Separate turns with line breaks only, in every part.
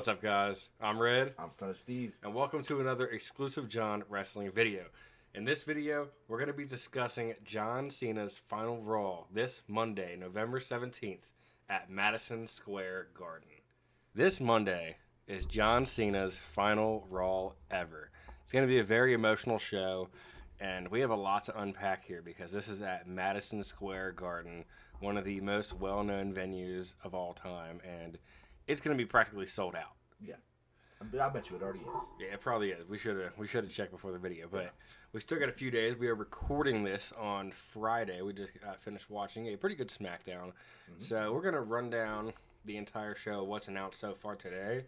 What's up, guys? I'm Red,
I'm Son of Steve.
and welcome to another exclusive John Wrestling video. In this video, we're going to be discussing John Cena's final Raw this Monday, November 17th, at Madison Square Garden. This Monday is John Cena's final Raw ever. It's going to be a very emotional show, and we have a lot to unpack here because this is at Madison Square Garden, one of the most well-known venues of all time, and it's going to be practically sold out.
Yeah, I bet you it already is.
Yeah, it probably is. We should have checked before the video, but we still got a few days. We are recording this on Friday. We just finished watching a pretty good SmackDown, so we're gonna run down the entire show, what's announced so far today,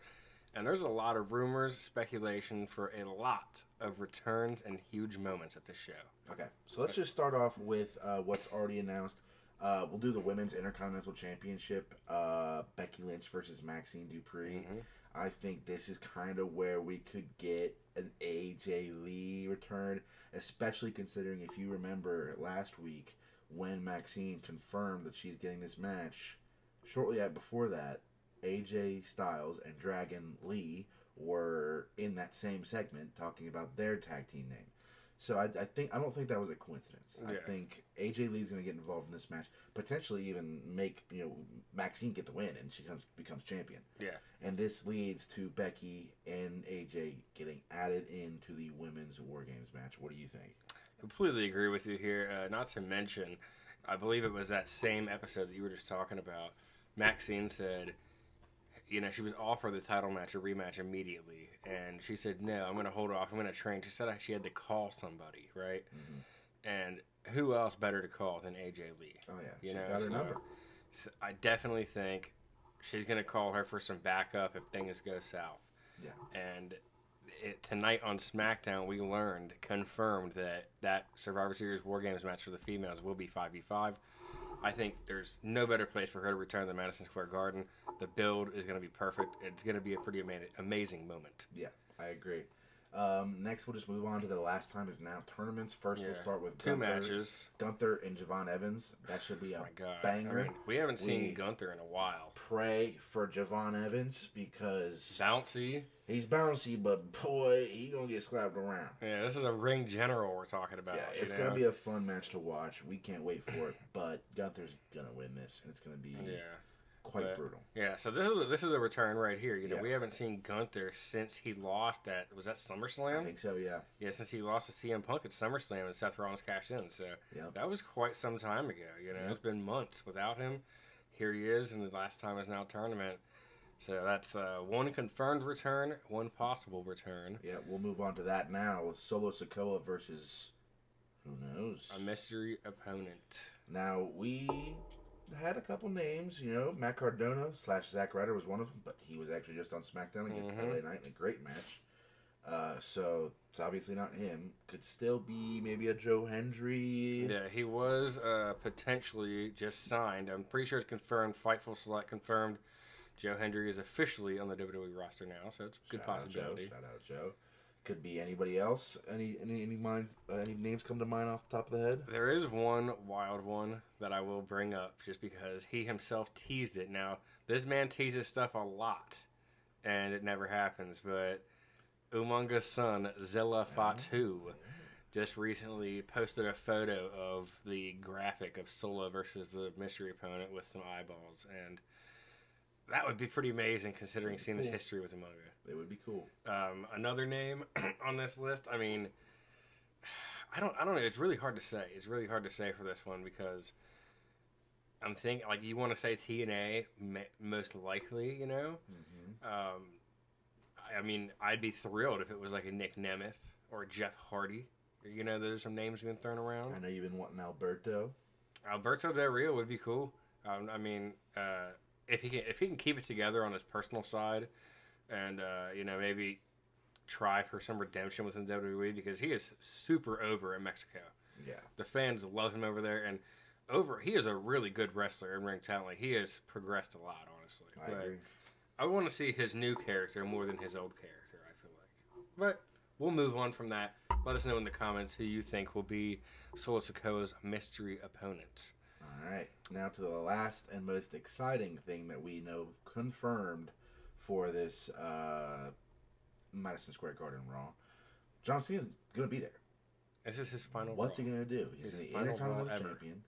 and there's a lot of rumors, speculation for a lot of returns and huge moments at this show.
Okay, so let's just start off with what's already announced. We'll do the Women's Intercontinental Championship, Becky Lynch versus Maxine Dupree. I think this is kind of where we could get an AJ Lee return, especially considering if you remember last week when Maxine confirmed that she's getting this match. Shortly before that, AJ Styles and Dragon Lee were in that same segment talking about their tag team name. So I don't think that was a coincidence.
Yeah.
I think AJ Lee's going to get involved in this match, potentially even make Maxine get the win, and she becomes champion.
Yeah.
And this leads to Becky and AJ getting added into the women's War Games match. What do you think?
Completely agree with you here. Not to mention, I believe it was that same episode that you were just talking about. Maxine said, she was offered the title match, a rematch immediately. And she said, no, I'm going to hold off. I'm going to train. She said she had to call somebody, right? And who else better to call than AJ Lee?
Oh, yeah. She's got her number.
So I definitely think she's going to call her for some backup if things go south.
Yeah.
And tonight on SmackDown, we confirmed that Survivor Series War Games match for the females will be 5v5. I think there's no better place for her to return than Madison Square Garden. The build is going to be perfect. It's going to be a pretty amazing moment.
Yeah, I agree. Next, we'll just move on to the last time is now tournaments. First, we'll start with
two matches.
Gunther and Javon Evans. That should be a banger.
I mean, we haven't seen Gunther in a while.
Pray for Javon Evans because
bouncy.
He's bouncy, but boy, he gonna get slapped around.
Yeah, this is a ring general we're talking about.
Yeah, it's gonna be a fun match to watch. We can't wait for it. But Gunther's gonna win this, and it's gonna be quite brutal.
Yeah, so this is a return right here. We haven't seen Gunther since he lost was that SummerSlam?
I think so, yeah.
Yeah, since he lost to CM Punk at SummerSlam and Seth Rollins cashed in. So that was quite some time ago. It's been months without him. Here he is, and the last time is now tournament. So that's one confirmed return, one possible return.
Yeah, we'll move on to that now. Solo Sikoa versus who knows?
A mystery opponent.
Now, we had a couple names, Matt Cardona / Zack Ryder was one of them, but he was actually just on SmackDown against LA Knight in a great match. So it's obviously not him. Could still be maybe a Joe Hendry.
Yeah, he was potentially just signed. I'm pretty sure it's confirmed. Fightful Select confirmed. Joe Hendry is officially on the WWE roster now, so it's a good possibility.
Shout out Joe. Could be anybody else. Any names come to mind off the top of the head?
There is one wild one that I will bring up just because he himself teased it. Now, this man teases stuff a lot, and it never happens, but Umanga's son, Zilla Fatu, just recently posted a photo of the graphic of Solo versus the mystery opponent with some eyeballs, and that would be pretty amazing considering Cena's history with Umaga.
It would be cool.
Another name on this list, I mean, I don't know. It's really hard to say. It's really hard to say for this one because I'm thinking, you want to say TNA most likely, I mean, I'd be thrilled if it was like a Nick Nemeth or a Jeff Hardy. There's some names being thrown around.
I know you've been wanting Alberto.
Alberto Del Rio would be cool. I mean, if he can keep it together on his personal side, and maybe try for some redemption within WWE because he is super over in Mexico.
Yeah,
the fans love him over there, and he is a really good wrestler and ring talent. He has progressed a lot, honestly.
I agree.
I want to see his new character more than his old character, I feel like. But we'll move on from that. Let us know in the comments who you think will be Solo Sikoa's mystery opponent.
All right, now to the last and most exciting thing that we know confirmed for this Madison Square Garden Raw. John Cena's gonna be there.
This is his final.
What's
Raw.
he gonna do? He's
His
the
final Raw
Intercontinental
ever.
Champion.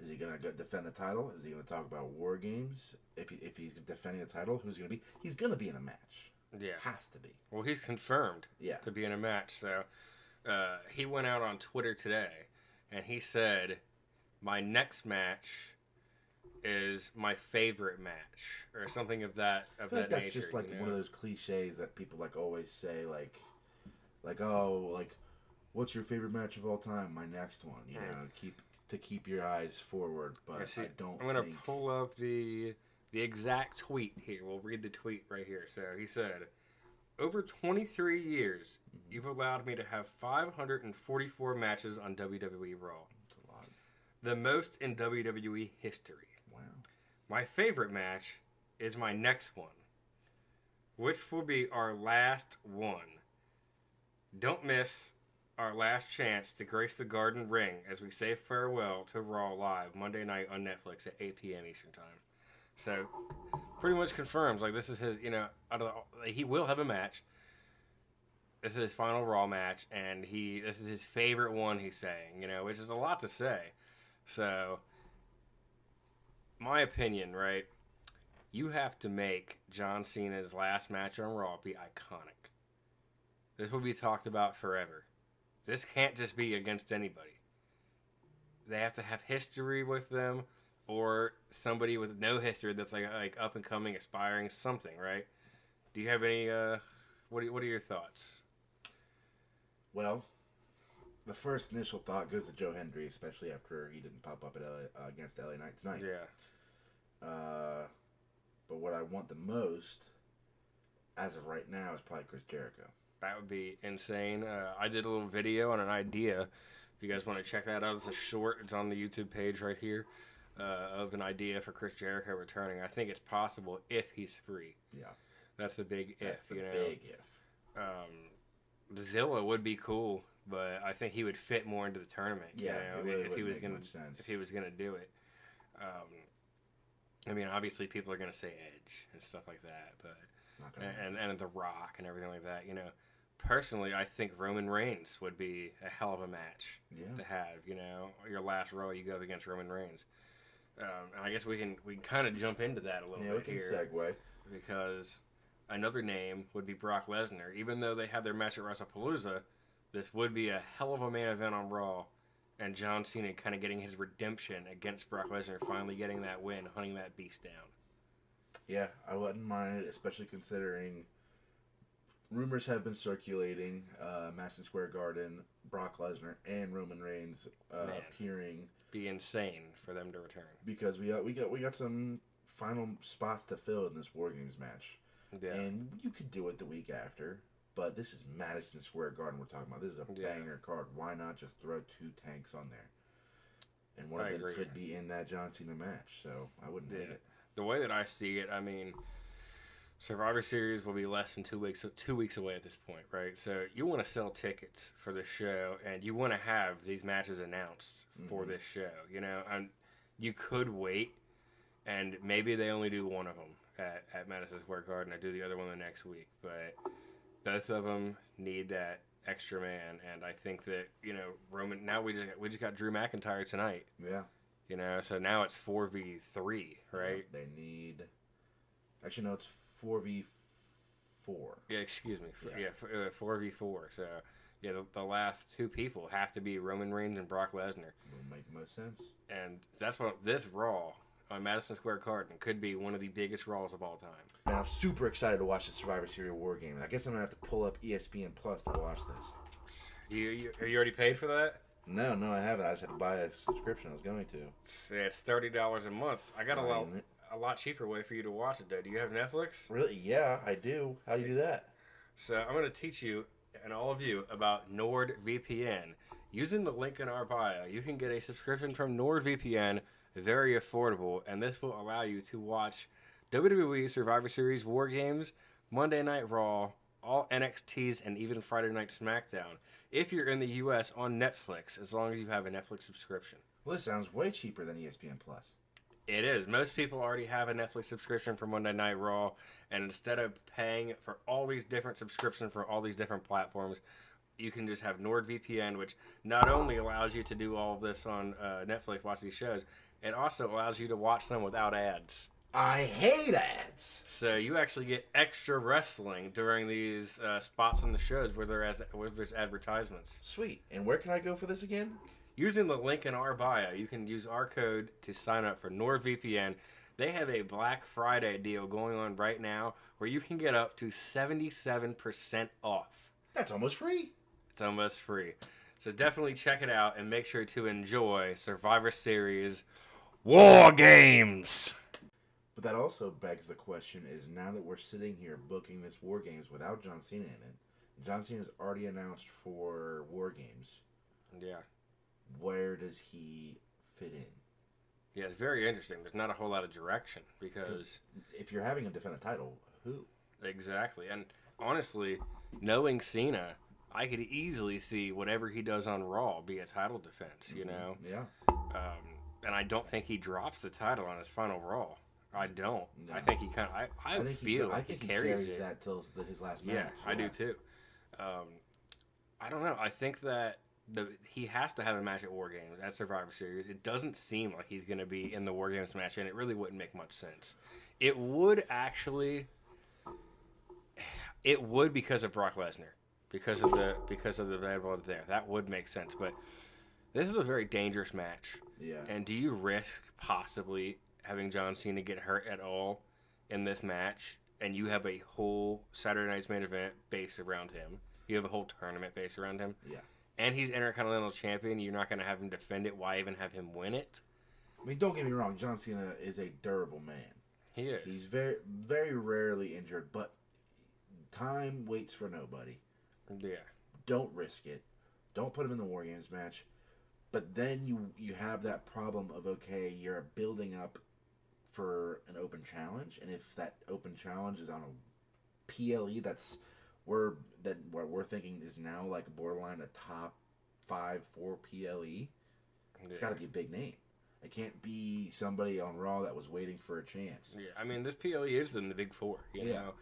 Is he gonna go defend the title? Is he gonna talk about War Games? If he's defending the title, who's he gonna be? He's gonna be in a match.
Yeah.
Has to be.
Well, he's confirmed
Yeah.
to be in a match. So he went out on Twitter today, and he said, "My next match is my favorite match," or something of that
I feel like that's
nature.
just like
you know?
one of those cliches that people like always say, like oh, like what's your favorite match of all time? My next one. You know, keep your eyes forward. But
Yeah, see,
I don't.
I'm gonna
think...
pull up the exact tweet here. We'll read the tweet right here. So he said, "Over 23 years, you've allowed me to have 544 matches on WWE Raw.
That's a lot.
The most in WWE history.
Wow.
My favorite match is my next one, which will be our last one. Don't miss our last chance to grace the Garden Ring as we say farewell to Raw Live Monday night on Netflix at 8 p.m. Eastern Time." So, pretty much confirms, like, this is his, he will have a match. This is his final Raw match, and this is his favorite one, he's saying, which is a lot to say. So, my opinion, right? You have to make John Cena's last match on Raw be iconic. This will be talked about forever. This can't just be against anybody. They have to have history with them, or somebody with no history that's like up and coming, aspiring, something, right? Do you have any? What are your thoughts?
Well, the first initial thought goes to Joe Hendry, especially after he didn't pop up at against LA Knight tonight.
Yeah.
But what I want the most, as of right now, is probably Chris Jericho.
That would be insane. I did a little video on an idea. If you guys want to check that out, it's a short. It's on the YouTube page right here. Of an idea for Chris Jericho returning. I think it's possible if he's free.
Yeah.
That's the big
That's
if,
the big if.
The Zilla would be cool, but I think he would fit more into the tournament.
Yeah,
if he was gonna do it. I mean, obviously people are gonna say Edge and stuff like that, but and The Rock and everything like that. Personally, I think Roman Reigns would be a hell of a match to have. Your last Raw, you go up against Roman Reigns. And I guess we can kind of jump into that a little bit here.
Yeah, we can segue.
Because another name would be Brock Lesnar. Even though they had their match at WrestlePalooza, this would be a hell of a main event on Raw. And John Cena kind of getting his redemption against Brock Lesnar, finally getting that win, hunting that beast down.
Yeah, I wouldn't mind it, especially considering rumors have been circulating, Madison Square Garden, Brock Lesnar, and Roman Reigns appearing.
Be insane for them to return,
because we got some final spots to fill in this War Games match.
Yeah.
And you could do it the week after, but this is Madison Square Garden we're talking about. This is a banger card. Why not just throw two tanks on there? And one of them could be in that John Cena match, so I wouldn't hate it.
The way that I see it, I mean, Survivor Series will be less than 2 weeks, 2 weeks away at this point, right? So you want to sell tickets for the show, and you want to have these matches announced for this show, and you could wait, and maybe they only do one of them at Madison Square Garden, and do the other one the next week, but both of them need that extra man, and I think that, Roman, now we just got Drew McIntyre tonight.
Yeah.
So now it's 4v3, right?
They need, actually no, it's 4v4.
Yeah, excuse me. 4v4. So, the last two people have to be Roman Reigns and Brock Lesnar.
Will make most sense.
And that's what this Raw on Madison Square Garden could be one of the biggest Raws of all time.
Man, I'm super excited to watch the Survivor Series War Game. I guess I'm going to have to pull up ESPN Plus to watch this.
Are you already paid for that?
No, I haven't. I just had to buy a subscription. I was going to.
Yeah, it's $30 a month. I got a lot cheaper way for you to watch it, though. Do you have Netflix?
Really? Yeah, I do. How do you do that?
So I'm going to teach you and all of you about NordVPN. Using the link in our bio, you can get a subscription from NordVPN, very affordable, and this will allow you to watch WWE Survivor Series War Games, Monday Night Raw, all NXTs, and even Friday Night SmackDown, if you're in the U.S. on Netflix, as long as you have a Netflix subscription.
Well, this sounds way cheaper than ESPN Plus.
It is. Most people already have a Netflix subscription for Monday Night Raw, and instead of paying for all these different subscriptions for all these different platforms, you can just have NordVPN, which not only allows you to do all of this on Netflix, watch these shows, it also allows you to watch them without ads.
I hate ads.
So you actually get extra wrestling during these spots on the shows where there's advertisements.
Sweet. And where can I go for this again?
Using the link in our bio, you can use our code to sign up for NordVPN. They have a Black Friday deal going on right now where you can get up to 77% off.
That's almost free.
It's almost free. So definitely check it out and make sure to enjoy Survivor Series War Games.
But that also begs the question is now that we're sitting here booking this War Games without John Cena in it, John Cena's already announced for War Games.
Yeah.
Where does he fit in?
Yeah, it's very interesting. There's not a whole lot of direction because
if you're having him defend a title, who?
Exactly. And honestly, knowing Cena, I could easily see whatever he does on Raw be a title defense, you know?
Yeah.
And I don't think he drops the title on his final Raw. I don't.
No.
I think he kind of. I feel like he carries it.
That till his last match.
Yeah, I do too. I don't know. I think that he has to have a match at War Games at Survivor Series. It doesn't seem like he's going to be in the War Games match, and it really wouldn't make much sense. It would actually. It would because of Brock Lesnar, because of the bad blood there. That would make sense, but this is a very dangerous match.
Yeah.
And do you risk possibly having John Cena get hurt at all in this match, and you have a whole Saturday Night's Main Event based around him? You have a whole tournament based around him?
Yeah.
And he's Intercontinental Champion. You're not going to have him defend it. Why even have him win it?
I mean, don't get me wrong. John Cena is a durable man.
He is.
He's very, very rarely injured, but time waits for nobody.
Yeah.
Don't risk it. Don't put him in the War Games match. But then you have that problem of, okay, you're building up for an open challenge, and if that open challenge is on a PLE, what we're thinking is now like borderline a top 5-4 PLE. It's got to be a big name. It can't be somebody on Raw that was waiting for a chance.
Yeah, I mean, this PLE is in the Big Four, you know?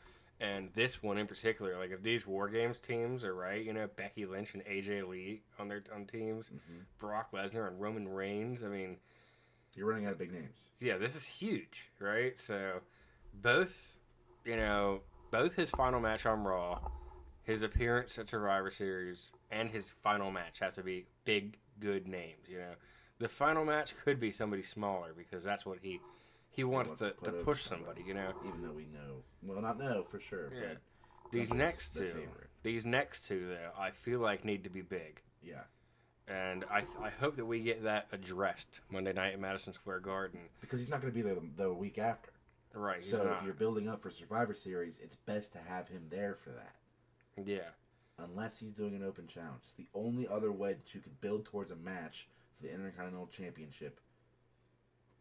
And this one in particular, like if these War Games teams are right, you know, Becky Lynch and AJ Lee on teams, Brock Lesnar and Roman Reigns, I mean...
You're running out of big names.
Yeah, this is huge, right? So both his final match on Raw, his appearance at Survivor Series, and his final match have to be big, good names, you know? The final match could be somebody smaller because that's what he wants to push somebody, you know.
Even though we know, well, not know for sure.
Yeah.
But
these next two, though, I feel like need to be big.
Yeah.
And I hope that we get that addressed Monday night at Madison Square Garden.
Because he's not going to be there the week after.
Right.
So if you're building up for Survivor Series, it's best to have him there for that.
Yeah.
Unless he's doing an open challenge. It's the only other way that you could build towards a match for the Intercontinental Championship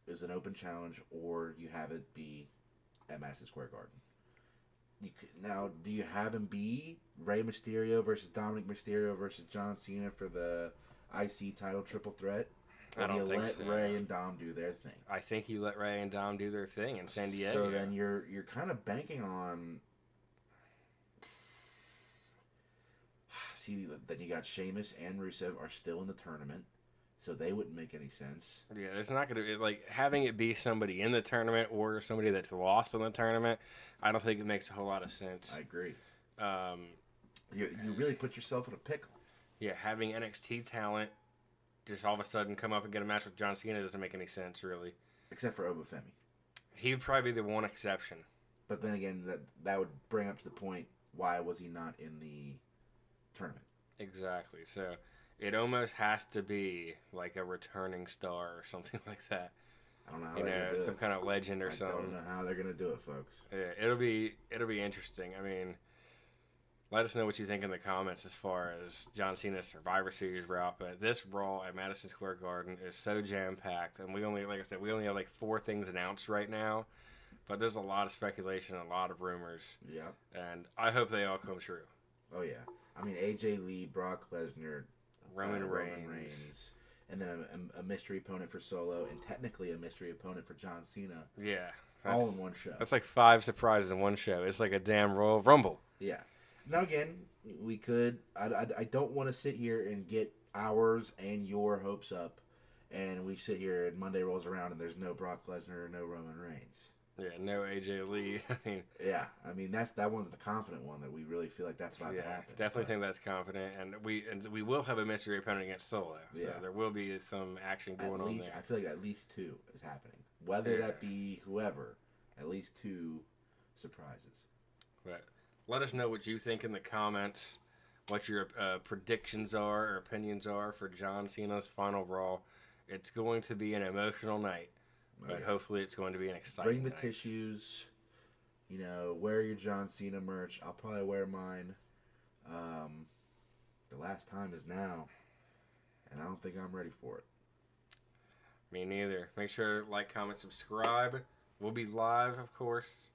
is an open challenge, or you have it be at Madison Square Garden. Now, do you have him be Rey Mysterio versus Dominic Mysterio versus John Cena for the IC title triple threat? Or
I don't think
let
so.
Rey and Dom do their thing?
I think you let Rey and Dom do their thing in San Diego.
So then you're kind of banking on... See, then you got Sheamus and Rusev are still in the tournament. So they wouldn't make any sense.
Yeah, it's not going to... Like, having it be somebody in the tournament or somebody that's lost in the tournament, I don't think it makes a whole lot of sense.
I agree. You really put yourself in a pickle.
Yeah, having NXT talent just all of a sudden come up and get a match with John Cena doesn't make any sense, really.
Except for Obafemi.
He would probably be the one exception.
But then again, that would bring up to the point, why was he not in the tournament?
Exactly. So... It almost has to be like a returning star or something like that.
I don't know how they're going to do it.
Some kind of legend or something.
I don't know how they're going to do it, folks.
Yeah, it'll be interesting. I mean, let us know what you think in the comments as far as John Cena's Survivor Series route. But this Raw at Madison Square Garden is so jam-packed. And we only have like 4 things announced right now. But there's a lot of speculation, a lot of rumors.
Yeah.
And I hope they all come true.
Oh, yeah. I mean, AJ Lee, Brock Lesnar...
Roman Reigns.
and then a mystery opponent for Solo, and technically a mystery opponent for John Cena,
Yeah.
all in one show.
That's like 5 surprises in one show. It's like a damn Royal Rumble.
Yeah. Now again, we could. I don't want to sit here and get ours and your hopes up, and we sit here and Monday rolls around and there's no Brock Lesnar or no Roman Reigns.
Yeah, no AJ Lee.
I mean that one's the confident one that we really feel like that's about to happen.
Definitely think that's confident, and we will have a mystery opponent against Solo. So there will be some action going on there.
I feel like at least 2 is happening, whether that be whoever. At least 2 surprises.
But let us know what you think in the comments. What your predictions are or opinions are for John Cena's final Raw. It's going to be an emotional night. But hopefully it's going to be an exciting
night. Bring the tissues. Wear your John Cena merch. I'll probably wear mine. The last time is now. And I don't think I'm ready for it.
Me neither. Make sure to like, comment, subscribe. We'll be live, of course,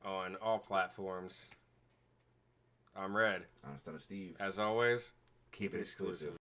on all platforms. I'm Red.
I'm Son of Steve.
As always,
keep it exclusive.